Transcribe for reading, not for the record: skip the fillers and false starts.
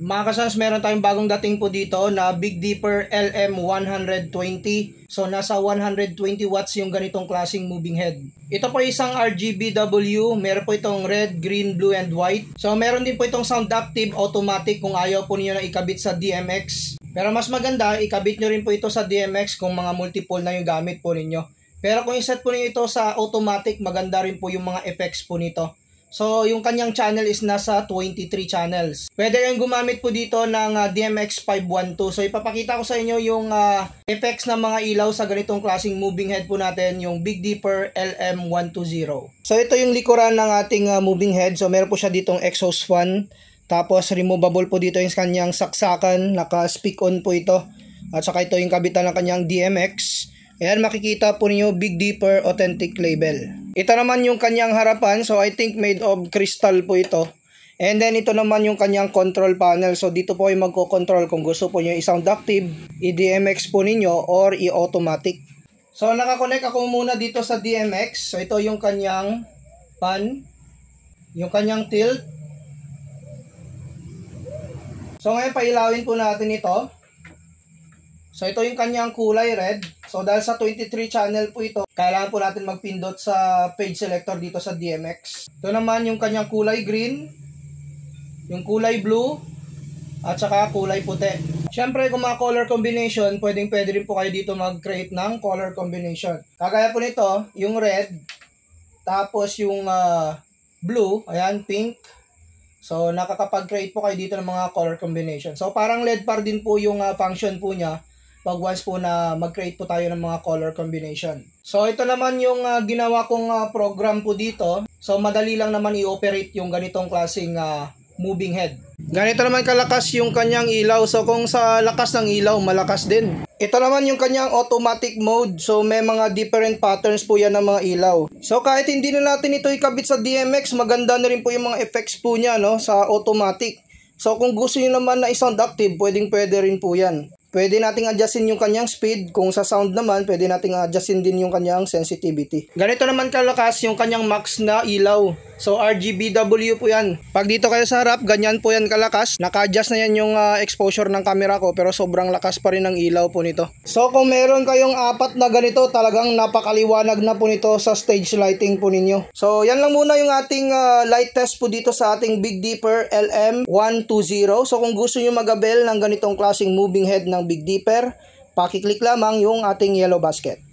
Mga kasans, meron tayong bagong dating po dito na Big Dipper LM120. So, nasa 120 watts yung ganitong klaseng moving head. Ito po isang RGBW. Meron po itong red, green, blue, and white. So, meron din po itong sound active automatic kung ayaw po niyo na ikabit sa DMX. Pero mas maganda, ikabit nyo rin po ito sa DMX kung mga multiple na yung gamit po ninyo. Pero kung iset po niyo ito sa automatic, maganda rin po yung mga effects po nito. So, yung kanyang channel is nasa 23 channels. Pwede rin gumamit po dito ng DMX 512. So, ipapakita ko sa inyo yung effects ng mga ilaw sa ganitong klaseng moving head po natin, yung Big Dipper LM120. So, ito yung likuran ng ating moving head. So, meron po siya ditong exhaust fan. Tapos, removable po dito yung kanyang saksakan. Naka-speak on po ito. At saka ito yung kabitan ng kanyang DMX. Ayan, makikita po niyo Big Dipper Authentic label. Ito naman yung kanyang harapan. So, I think made of crystal po ito. And then, ito naman yung kanyang control panel. So, dito po yung magko-control kung gusto po nyo i-sound active, i-DMX po ninyo, or i-automatic. So, nakakonect ako muna dito sa DMX. So, ito yung kanyang pan, yung kanyang tilt. So, ngayon, pailawin po natin ito. So, ito yung kanyang kulay red. So, dahil sa 23 channel po ito, kailangan po natin magpindot sa page selector dito sa DMX. Ito naman yung kanyang kulay green, yung kulay blue, at saka kulay puti. Siyempre, kung mga color combination, pwede rin po kayo dito mag-create ng color combination. Kagaya po nito, yung red, tapos yung blue, ayan, pink. So, nakakapag-create po kayo dito ng mga color combination. So, parang LED par din po yung function po niya pag once po na mag-create po tayo ng mga color combination. So, ito naman yung ginawa kong program po dito. So, madali lang naman i-operate yung ganitong klaseng moving head. Ganito naman kalakas yung kanyang ilaw. So, kung sa lakas ng ilaw, malakas din. Ito naman yung kanyang automatic mode. So, may mga different patterns po yan ng mga ilaw. So, kahit hindi na natin ito ikabit sa DMX, maganda na rin po yung mga effects po niya, no, sa automatic. So, kung gusto niyo naman na i-sound active, pwede rin po yan. Pwede nating adjustin yung kanyang speed. Kung sa sound naman, pwede nating adjustin din yung kanyang sensitivity. Ganito naman kalakas yung kanyang max na ilaw. So, RGBW po yan. Pag dito kayo sa harap, ganyan po yan kalakas. Naka-adjust na yan yung exposure ng camera ko, pero sobrang lakas pa rin ng ilaw po nito. So, kung meron kayong apat na ganito, talagang napakaliwanag na po nito sa stage lighting po ninyo. So, yan lang muna yung ating light test po dito sa ating Big Dipper LM120. So, kung gusto nyo mag-avail ng ganitong klaseng moving head ng Big Dipper, pakiclick lamang yung ating yellow basket.